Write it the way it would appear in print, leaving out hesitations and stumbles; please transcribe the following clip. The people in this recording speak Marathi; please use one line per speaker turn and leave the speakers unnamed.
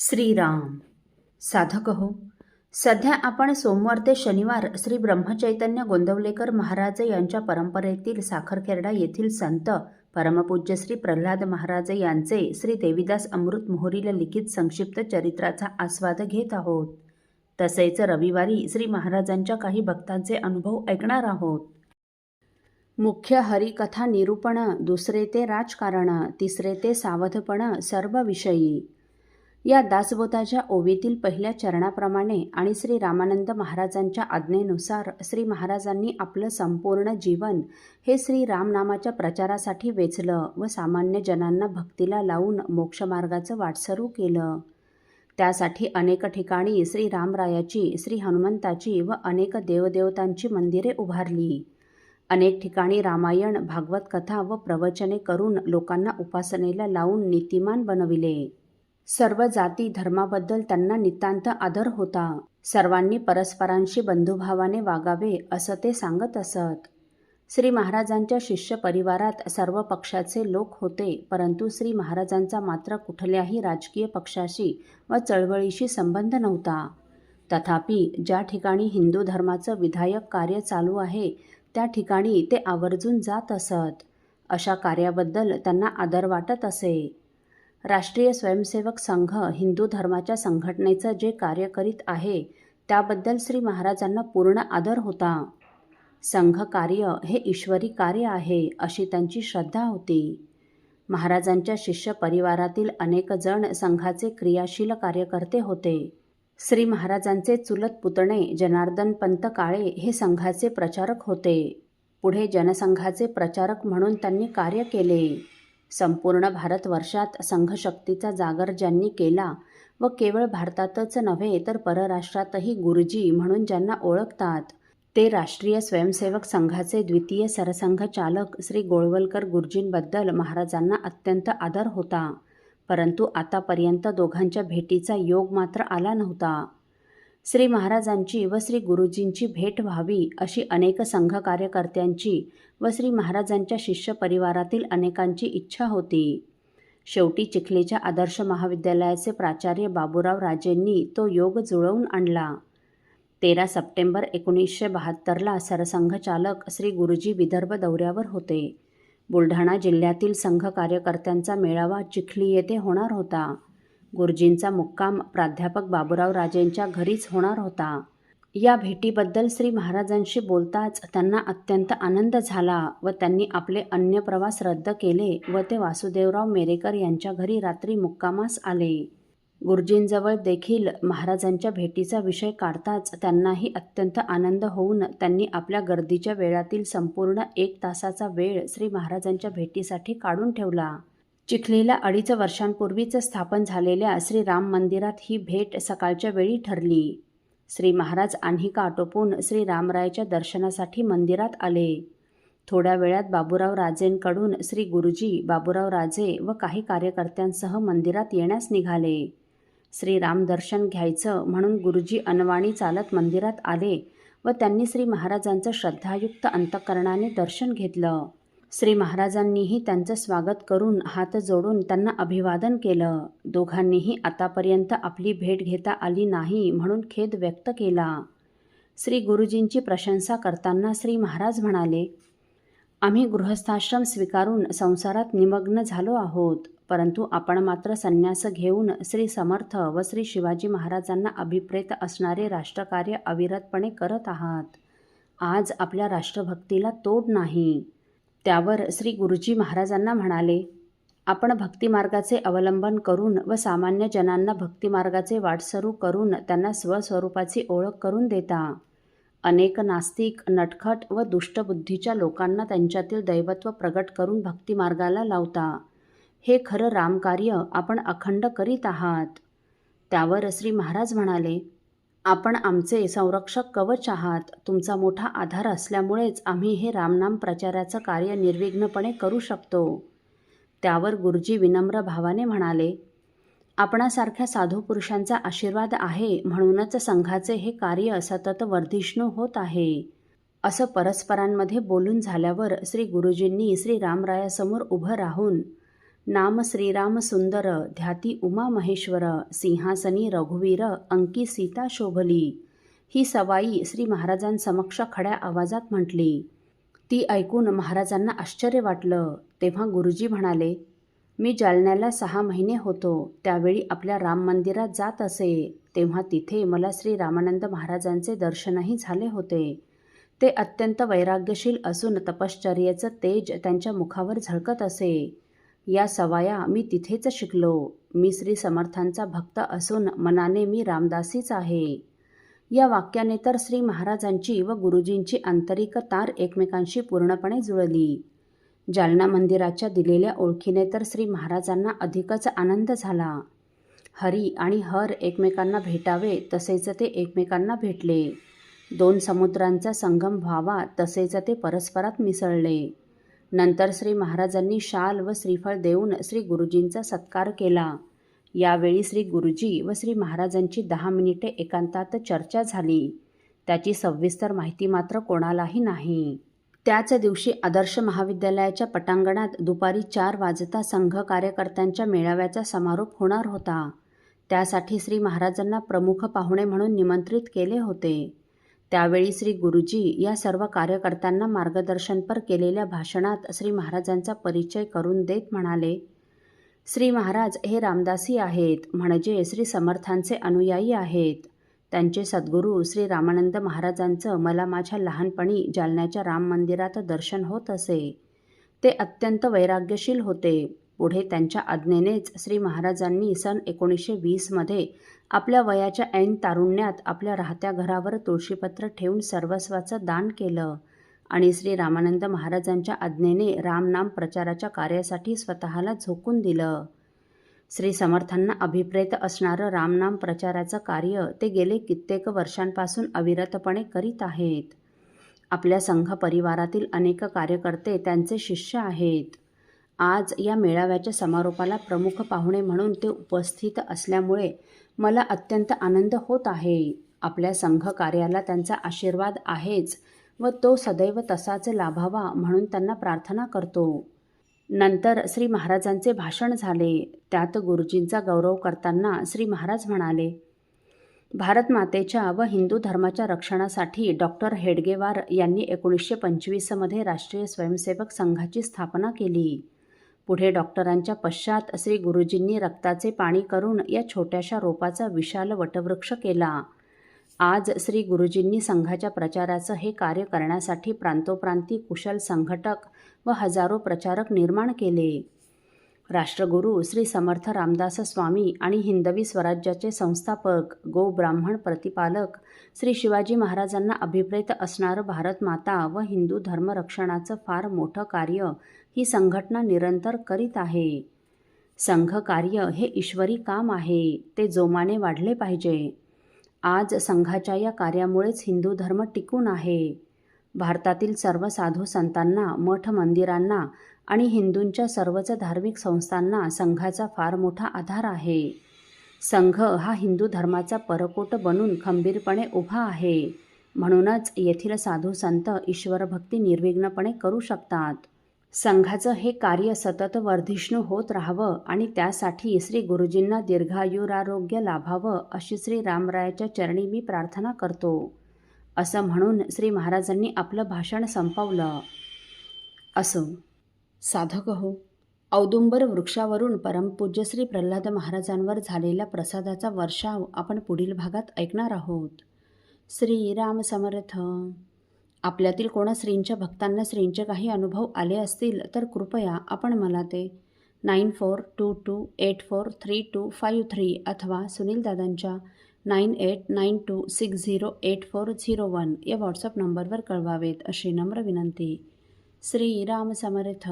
श्रीराम. साधक हो, सध्या आपण सोमवार ते शनिवार श्री ब्रह्मचैतन्य गोंदवलेकर महाराज यांच्या परंपरेतील साखरखेर्डा येथील संत परमपूज्य श्री प्रल्हाद महाराज यांचे श्री देवीदास अमृत मोहोरीला लिखित संक्षिप्त चरित्राचा आस्वाद घेत आहोत. तसेच रविवारी श्री महाराजांच्या काही भक्तांचे अनुभव ऐकणार आहोत. मुख्य हरिकथा निरूपण, दुसरे ते राजकारण, तिसरे ते सावधपण सर्व विषयी. या दासबोधाच्या ओवीतील पहिल्या चरणाप्रमाणे आणि श्री रामानंद महाराजांच्या आज्ञेनुसार श्री महाराजांनी आपलं संपूर्ण जीवन हे श्री रामनामाच्या प्रचारासाठी वेचलं व सामान्य जनांना भक्तीला लावून मोक्षमार्गाचं वाटसरू केलं. त्यासाठी अनेक ठिकाणी श्री रामरायाची, श्री हनुमंताची व अनेक देवदेवतांची मंदिरे उभारली. अनेक ठिकाणी रामायण, भागवत कथा व प्रवचने करून लोकांना उपासनेला लावून नीतिमान बनविले. सर्व जाती धर्माबद्दल त्यांना नितांत आदर होता. सर्वांनी परस्परांशी बंधुभावाने वागावे असं ते सांगत असत. श्री महाराजांच्या शिष्य परिवारात सर्व पक्षाचे लोक होते, परंतु श्री महाराजांचा मात्र कुठल्याही राजकीय पक्षाशी व चळवळीशी संबंध नव्हता. तथापि ज्या ठिकाणी हिंदू धर्माचं विधायक कार्य चालू आहे त्या ठिकाणी ते आवर्जून जात असत. अशा कार्याबद्दल त्यांना आदर वाटत असे. राष्ट्रीय स्वयंसेवक संघ हिंदू धर्माच्या संघटनेचं जे कार्य करीत आहे त्याबद्दल श्री महाराजांना पूर्ण आदर होता. संघ कार्य हे ईश्वरी कार्य आहे अशी त्यांची श्रद्धा होती. महाराजांच्या शिष्य परिवारातील अनेक जण संघाचे क्रियाशील कार्यकर्ते होते. श्री महाराजांचे चुलत पुतणे जनार्दनपंत काळे हे संघाचे प्रचारक होते. पुढे जनसंघाचे प्रचारक म्हणून त्यांनी कार्य केले. संपूर्ण भारतवर्षात संघशक्तीचा जागर ज्यांनी केला व केवळ भारतातच नव्हे तर परराष्ट्रातही गुरुजी म्हणून ज्यांना ओळखतात ते राष्ट्रीय स्वयंसेवक संघाचे द्वितीय सरसंघचालक श्री गोळवलकर गुरुजींबद्दल महाराजांना अत्यंत आदर होता. परंतु आतापर्यंत दोघांच्या भेटीचा योग मात्र आला नव्हता. श्री महाराजांची व श्री गुरुजींची भेट व्हावी अशी अनेक संघ कार्यकर्त्यांची व श्री महाराजांच्या शिष्य परिवारातील अनेकांची इच्छा होती. शेवटी चिखलीच्या आदर्श महाविद्यालयाचे प्राचार्य बाबूराव राजेंनी तो योग जुळवून आणला. 13 सप्टेंबर 1972ला सरसंघचालक श्री गुरुजी विदर्भ दौऱ्यावर होते. बुलढाणा जिल्ह्यातील संघ कार्यकर्त्यांचा मेळावा चिखली येथे होणार होता. गुरुजींचा मुक्काम प्राध्यापक बाबूराव राजेंच्या घरीच होणार होता. या भेटीबद्दल श्री महाराजांशी बोलताच त्यांना अत्यंत आनंद झाला व त्यांनी आपले अन्य प्रवास रद्द केले व ते वासुदेवराव मेरेकर यांच्या घरी रात्री मुक्कामास आले. गुरुजींजवळ देखील महाराजांच्या भेटीचा विषय काढताच त्यांनाही अत्यंत आनंद होऊन त्यांनी आपल्या गर्दीच्या वेळातील संपूर्ण 1 तासाचा वेळ श्री महाराजांच्या भेटीसाठी काढून ठेवला. चिखलीला 2.5 वर्षांपूर्वीच स्थापन झालेल्या श्री राम मंदिरात ही भेट सकाळच्या वेळी ठरली. श्री महाराज आन्हिका आटोपून श्री रामरायाच्या दर्शनासाठी मंदिरात आले. थोड्या वेळात बाबूराव राजेंकडून श्री गुरुजी, बाबूराव राजे व काही कार्यकर्त्यांसह मंदिरात येण्यास निघाले. श्री रामदर्शन घ्यायचं म्हणून गुरुजी अनवाणी चालत मंदिरात आले व त्यांनी श्री महाराजांचं श्रद्धायुक्त अंतःकरणाने दर्शन घेतलं. श्री महाराजांनीही त्यांचं स्वागत करून हात जोडून त्यांना अभिवादन केलं. दोघांनीही आतापर्यंत आपली भेट घेता आली नाही म्हणून खेद व्यक्त केला. श्री गुरुजींची प्रशंसा करताना श्री महाराज म्हणाले, आम्ही गृहस्थाश्रम स्वीकारून संसारात निमग्न झालो आहोत, परंतु आपण मात्र संन्यास घेऊन श्री समर्थ व श्री शिवाजी महाराजांना अभिप्रेत असणारे राष्ट्रकार्य अविरतपणे करत आहात. आज आपल्या राष्ट्रभक्तीला तोड नाही. त्यावर श्री गुरुजी महाराजांना म्हणाले, आपण भक्तिमार्गाचे अवलंबन करून व सामान्य जनांना भक्तिमार्गाचे वाटसरू करून त्यांना स्वस्वरूपाची ओळख करून देता. अनेक नास्तिक, नटखट व दुष्टबुद्धीच्या लोकांना त्यांच्यातील दैवत्व प्रगट करून भक्तिमार्गाला लावता. हे खरं रामकार्य आपण अखंड करीत आहात. त्यावर श्री महाराज म्हणाले, आपण आमचे संरक्षक कवच आहात. तुमचा मोठा आधार असल्यामुळेच आम्ही हे रामनाम प्रचाराचं कार्य निर्विघ्नपणे करू शकतो. त्यावर गुरुजी विनम्र भावाने म्हणाले, आपणासारख्या साधू पुरुषांचा आशीर्वाद आहे म्हणूनच संघाचे हे कार्य सतत वर्धिष्णू होत आहे. असं परस्परांमध्ये बोलून झाल्यावर श्री गुरुजींनी श्री रामरायासमोर उभं राहून नाम श्रीराम सुंदर ध्याती उमा महेश्वर सिंहासनी रघुवीर अंकी सीता शोभली. ही सवाई श्री महाराजांसमक्ष खड्या आवाजात म्हटली. ती ऐकून महाराजांना आश्चर्य वाटलं. तेव्हा गुरुजी म्हणाले, मी जालन्याला 6 महिने होतो. त्यावेळी आपल्या राम मंदिरात जात असे. तेव्हा तिथे मला श्री रामानंद महाराजांचे दर्शनही झाले होते. ते अत्यंत वैराग्यशील असून तपश्चर्येचं तेज त्यांच्या मुखावर झळकत असे. या सवाया मी तिथेच शिकलो. मी श्री समर्थांचा भक्त असून मनाने मी रामदासीच आहे. या वाक्याने तर श्री महाराजांची व गुरुजींची आंतरिक तार एकमेकांशी पूर्णपणे जुळली. जालना मंदिराच्या दिलेल्या ओळखीने तर श्री महाराजांना अधिकच आनंद झाला. हरी आणि हर एकमेकांना भेटावे तसेच ते एकमेकांना भेटले. 2 समुद्रांचा संगम व्हावा तसेच ते परस्परात मिसळले. नंतर श्री महाराजांनी शाल व श्रीफळ देऊन श्री गुरुजींचा सत्कार केला. यावेळी श्री गुरुजी व श्री महाराजांची 10 मिनिटे एकांतात चर्चा झाली. त्याची सविस्तर माहिती मात्र कोणालाही नाही. त्याच दिवशी आदर्श महाविद्यालयाच्या पटांगणात दुपारी 4 वाजता संघ कार्यकर्त्यांच्या मेळाव्याचा समारोप होणार होता. त्यासाठी श्री महाराजांना प्रमुख पाहुणे म्हणून निमंत्रित केले होते. त्यावेळी श्री गुरुजी या सर्व कार्यकर्त्यांना मार्गदर्शनपर केलेल्या भाषणात श्री महाराजांचा परिचय करून देत म्हणाले, श्री महाराज हे रामदासी आहेत, म्हणजे श्री समर्थांचे अनुयायी आहेत. त्यांचे सद्गुरू श्री रामानंद महाराजांचं मला माझ्या लहानपणी जालन्याच्या राम मंदिरात दर्शन होत असे. ते अत्यंत वैराग्यशील होते. पुढे त्यांच्या आज्ञेनेच श्री महाराजांनी सन 1920 आपल्या वयाच्या ऐन तारुण्यात आपल्या राहत्या घरावर तुळशीपत्र ठेवून सर्वस्वाचं दान केलं आणि श्री रामानंद महाराजांच्या आज्ञेने रामनाम प्रचाराच्या कार्यासाठी स्वतःला झोकून दिलं. श्री समर्थांना अभिप्रेत असणारं रामनाम प्रचाराचं कार्य ते गेले कित्येक वर्षांपासून अविरतपणे करीत आहेत. आपल्या संघ परिवारातील अनेक कार्यकर्ते त्यांचे शिष्य आहेत. आज या मेळाव्याच्या समारोपाला प्रमुख पाहुणे म्हणून ते उपस्थित असल्यामुळे मला अत्यंत आनंद होत आहे. आपल्या संघ कार्याला त्यांचा आशीर्वाद आहेच व तो सदैव तसाच लाभावा म्हणून त्यांना प्रार्थना करतो. नंतर श्री महाराजांचे भाषण झाले. त्यात गुरुजींचा गौरव करताना श्री महाराज म्हणाले, भारत मातेच्या व हिंदू धर्माच्या रक्षणासाठी डॉक्टर हेडगेवार यांनी 1925 राष्ट्रीय स्वयंसेवक संघाची स्थापना केली. पुढे डॉक्टरांच्या पश्चात श्री गुरुजींनी रक्ताचे पाणी करून या छोट्याशा रोपाचा विशाल वटवृक्ष केला. आज श्री गुरुजींनी संघाच्या प्रचाराचं हे कार्य करण्यासाठी प्रांतोप्रांती कुशल संघटक व हजारो प्रचारक निर्माण केले. राष्ट्रगुरू श्री समर्थ रामदास स्वामी आणि हिंदवी स्वराज्याचे संस्थापक गो ब्राह्मण प्रतिपालक श्री शिवाजी महाराजांना अभिप्रेत असणारं भारत माता व हिंदू धर्मरक्षणाचं फार मोठं कार्य ही संघटना निरंतर करीत आहे. संघ कार्य हे ईश्वरी काम आहे. ते जोमाने वाढले पाहिजे. आज संघाच्या या कार्यामुळेच हिंदू धर्म टिकून आहे. भारतातील सर्व साधू संतांना, मठ मंदिरांना आणि हिंदूंच्या सर्वच धार्मिक संस्थांना संघाचा फार मोठा आधार आहे. संघ हा हिंदू धर्माचा परकोट बनून खंबीरपणे उभा आहे. म्हणूनच येथील साधू संत ईश्वरभक्ती निर्विघ्नपणे करू शकतात. संघाचं हे कार्य सतत वर्धिष्णू होत राहावं आणि त्यासाठी श्री गुरुजींना दीर्घायुरारोग्य लाभावं अशी श्री रामरायाच्या चरणी मी प्रार्थना करतो, असं म्हणून श्री महाराजांनी आपलं भाषण संपवलं. असो साधक हो, औदुंबर वृक्षावरून परमपूज्य श्री प्रल्हाद महाराजांवर झालेला प्रसादाचा वर्षाव आपण पुढील भागात ऐकणार आहोत. श्रीराम समर्थ. आपल्यातील कोणा श्रींच्या भक्तांना श्रींचे काही अनुभव आले असतील तर कृपया आपण मला ते 9422843253 अथवा सुनील दादांच्या 9892608401 या व्हॉट्सअप नंबरवर कळवावेत अशी नम्र विनंती. श्रीराम समर्थ.